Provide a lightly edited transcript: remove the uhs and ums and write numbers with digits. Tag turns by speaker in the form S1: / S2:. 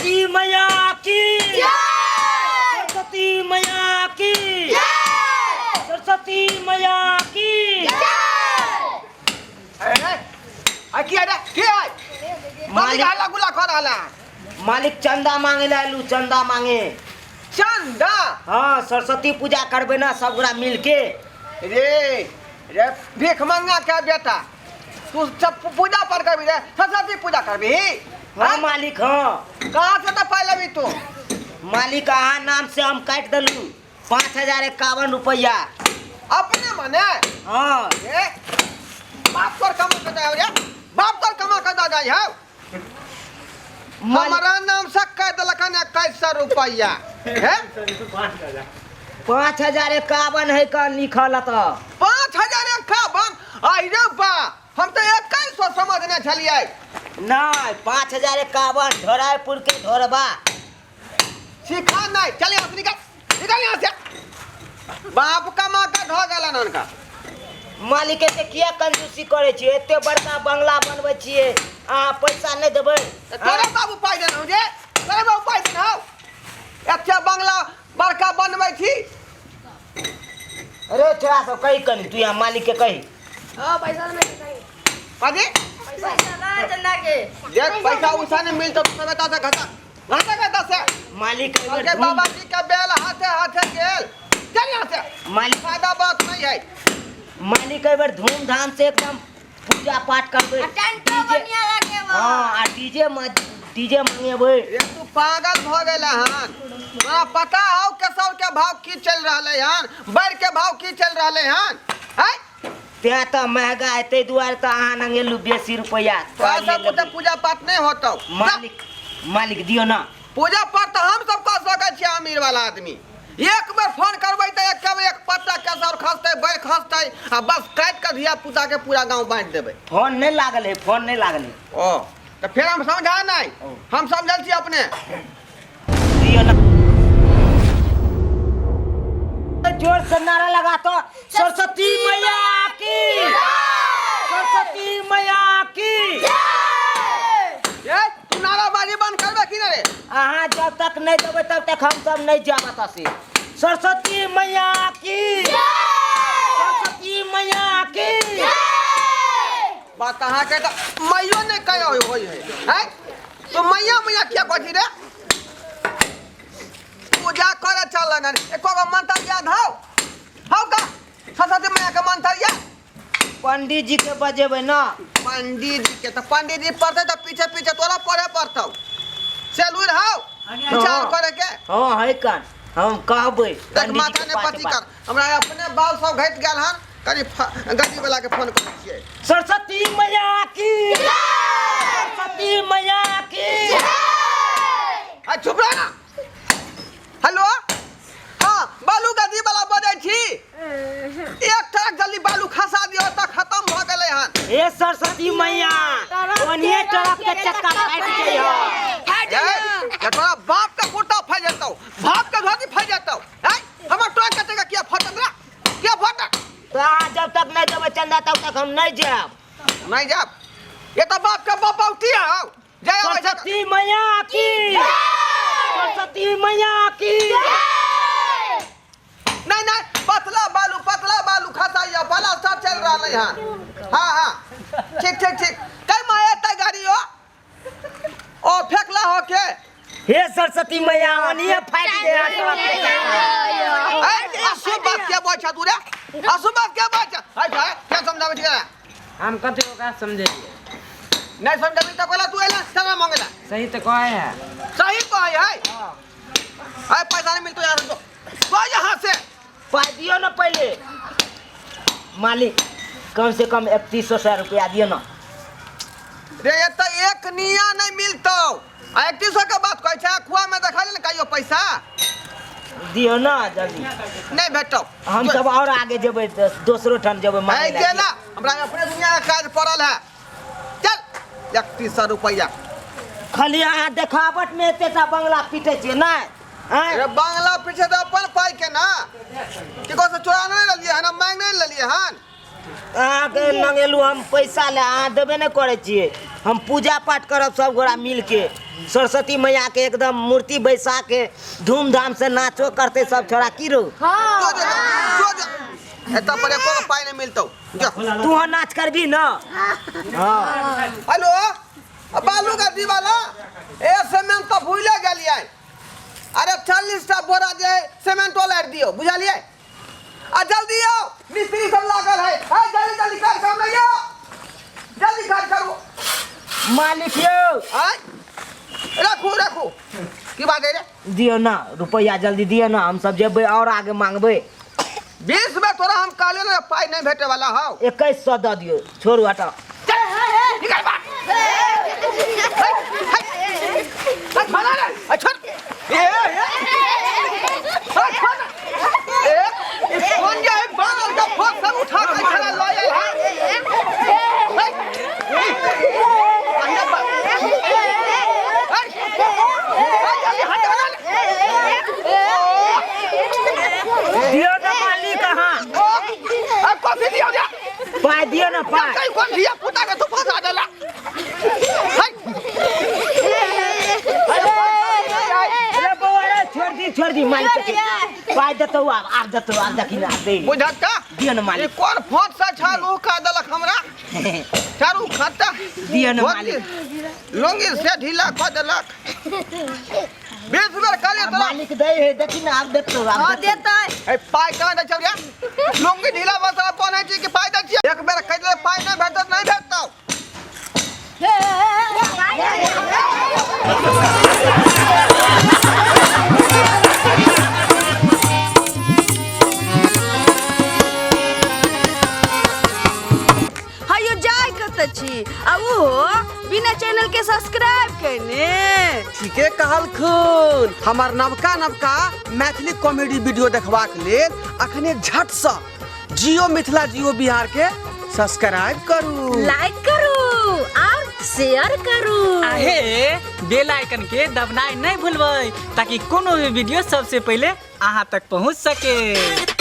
S1: सरस्वती मैया की सरस्वती मैया की सरस्वती मैया की मालिक चंदा मांगे लालू चंदा मांगे
S2: चंदा।
S1: हाँ सरस्वती पूजा करबे ना सब गोरा मिल के।
S2: रे रे भीख मंगा क्या बेटा तू सब पूजा पर करबी रे सरस्वती पूजा करबी।
S1: हाँ मालिक हाँ।
S2: कहाँ से तो पहले भी तू
S1: मालिक अहाँ नाम से हम काट दलू 5051 रुपया
S2: अपने मने।
S1: हाँ
S2: बाप तोर कमा कर दे रे बाप तोर कमा कर दे है हमारा नाम से कह दलकन 2100 रुपया है
S1: 5051 है का लिखल तो
S2: 5051 आई रे बा हम तो 2100 समझने छलिए।
S1: नहीं 5051 ढोरायपुर के ढोरबा
S2: सिखा नहीं चलिए यहाँ से निकल निकल यहाँ से बाप कमा कर ढो गया उनका।
S1: मालिक से किया कंजूसी करे छी एते बड़का बंगला बनबै छिए अहाँ पैसा नहीं देबै।
S2: तोरा बाबू पाई देना जे तोरा बाबू पाई देना अच्छा बंगला बड़का बनबै छी।
S1: अरे छोरा सब कही कनी तू यहाँ मालिक के कही
S3: पैसा नहीं कहीं
S2: पादी
S3: पैसा ना चंदा के
S2: देख पैसा उसा नहीं मिलता तो समेता से घटा घटा से
S1: मालिक
S2: के बाबा जी का बेल हाथे हाथे गेल चल यहाँ से
S1: मालिक
S2: फायदा बात नहीं है।
S1: मालिक एक बार धूमधाम से एकदम पूजा पाठ करबे
S3: टेंटो बढ़िया लगे बा।
S1: हाँ आ डीजे मंगेबै।
S2: ये तू पागल भ गेला हन तोरा पता हो केसौर के भाव की चल रहले हन बैर के भाव की चल रहले हन है
S1: त्या तो महंगा है ते दुआरे तो अहाँ नंगेलू बेसी रुपया
S2: तोरा सब पूजा पाठ नहीं होतो।
S1: मालिक दियो ना
S2: पूजा पाठ तो हम सब कर सकै छी अमीर वाला आदमी एक बार फोन करबै त एक पत्ता केसौर खसतै बैर खसतै आ बस काट के धिया पुता के पूरा गांव बांट देबै।
S1: फोन नहीं लागल है फोन नहीं लागल है
S2: ओ तो फिर हम समझा नहीं हम समझल छी अपने
S1: दियो ना जोर से नारा लगा तो सरस्वती मैया की सरस्वती मैया की
S2: ए तू नाराबाजी बंद करबे कि रे
S1: अहाँ जब तक नहीं देबै तब तक हम सब नहीं जाब एतऽ से। सरस्वती मैया की सरस्वती मैया की
S2: बात अहाँ के तो मैयो ने कहो होय है हैं तो मैया मैया क्या कहती रे पूजा करे चलन एको गो मंत्र याद हौ का सरस्वती मैया के मंत्र याद
S1: पंडित जी के बजेबै ना
S2: पंडित जी के तो पंडित जी पढ़ते तो पीछे पीछे तोरा पढ़े पड़तौ सेलुर हौ विचार करे के।
S1: हाँ है कान हम कहबै
S2: देख माथा ने पति कर हमरा अपने बाल सब घट गेल हन कनी गड्डी वाला के फोन करै छियै।
S1: सरस्वती मैया की सरस्वती मैया की
S2: आ चुप रह ना हेलो हाँ बालू गड्डी वाला बजै छी एक ट्रक जल्दी बालू खसा दियो त खत्म भ गेलै हन।
S1: ए सरस्वती मैया ओनिए ट्रक के चक्का फाटि गई हो
S2: ये तोरा बाप के कुर्ता फै जेतौ बाप के धोती फै जेतौ हैं हमर ट्रक के टका किया फटत रे किया फटत
S1: तो अहाँ जब तक नहीं देबै चंदा तब तक हम नहीं जाब।
S2: नहीं जाब ये तो बाप के बपौती हौ जय
S1: सरस्वती मैया की सरस्वती मैया की
S2: नहीं पतला बालू खसाइया भला सब चल रहलै हन। हाँ ठीक कई माया त गाड़ी हो ओ फेंकला हो के
S1: हे सरस्वती मैया ओनिए फाटि गई
S2: असु बात के बोल तू रे असु बात के बोल हाय क्या समझावे छियै
S4: हम कते ओकरा समझे
S2: नहीं समझाबी त कोला तू एला सना मांगेला
S4: सही तो कहे है
S2: सही कहे है हाय पैसा नहीं मिलतो यार तो यहाँ से
S1: पाई दियो ना पहले मालिक कम से कम 3100 रुपया दियो ना
S2: रे ये तो एक निया नहीं मिलतो 3100 के बात कहै छै खुआ में देखा ले कहियो पैसा
S1: दियो ना जल्दी
S2: नहीं भेटो
S1: हम सब और आगे जेबै दोसरो ठाम जेबै
S2: मांगे ला हमरा अपने दुनिया का काज पड़ल है चल 3100 रुपया
S1: खाली अहाँ देखावट में एतेटा बंगला पीटे छियै ना
S2: अरे बंगला पीछे तो अपन पाई के ना किको से चोरा नहीं ले लिए हन मांग नहीं ले लिए हन
S1: अहाँके मंगेलू हम पैसा ले, अहाँ देबे नहीं करे छिए। हम पूजा पाठ करब सब गोरा मिल के, सरस्वती मैया के एकदम मूर्ति बैसा के धूमधाम से नाचो करते सब छोरा की रो।
S2: जो दे एता पर एको पाई नहीं मिलतो। जो
S1: तू हाँ नाच करबी ना। हाँ
S2: हेलो बालू का दीवाला ए सीमेंट तो भूले गेलिए। अरे 40 टा बोरा जे सीमेंट वाला दियो बुझलिए। आ जल्दी आओ मिस्त्री सब लागल है। जल्दी जल्दी कर काम नहीं आओ, जल्दी कर करो
S1: मालिक यो
S2: आय रखो रखो की बात है रे।
S1: दियो ना रुपया जल्दी दियो ना, हम सब जेबे और आगे मांगबे।
S2: 20 में तोरा हम कहले ना पाई नहीं भेटे वाला हौ।
S1: 2100 दे दियो, छोड़ू हटा।
S2: निकल बात खाना रे छोड़ कौन जे बाल का फोन सब उठा के चला लाए
S1: दियो ना मालिक कहाँ
S2: कॉफी दियो जा
S1: पाई दियो ना पाई।
S2: कई कौन दिया पुता के तू फंसा देला।
S1: छोड़ दी मालिक के पाई देतो आप देतो आप देखी ना दे
S2: बुझत का
S1: दियो ना
S2: ये
S1: मालिक।
S2: कौन फोन से छालू का देलक हमरा चारू खाता
S1: दियो ना मालिक।
S2: लोंगी से ढीला कर देलक 20 बेर काले तोरा
S1: मालिक दे है देखी ना आप देतो
S3: हां
S1: आप
S3: देता है।
S2: ए पाई कहां दे चल गया लोंगी ढीला बता कौन है जी कि पाई दे छी। एक बेर कह दे पाई नहीं भेटत नहीं भेटता।
S3: हायो जाय कत छी आ वो बिना चैनल के सब्सक्राइब करने।
S2: ठीके कहल खून हमार नवका मैथिली कॉमेडी वीडियो देखबाक लेल अखने झट से जियो मिथिला जियो बिहार के सब्सक्राइब करू,
S3: लाइक करू और शेयर करू।
S5: आहे बेल आइकन के दबनाई नहीं भूलबै ताकि कोनो भी वीडियो सबसे पहले अहाँ तक पहुंच सके।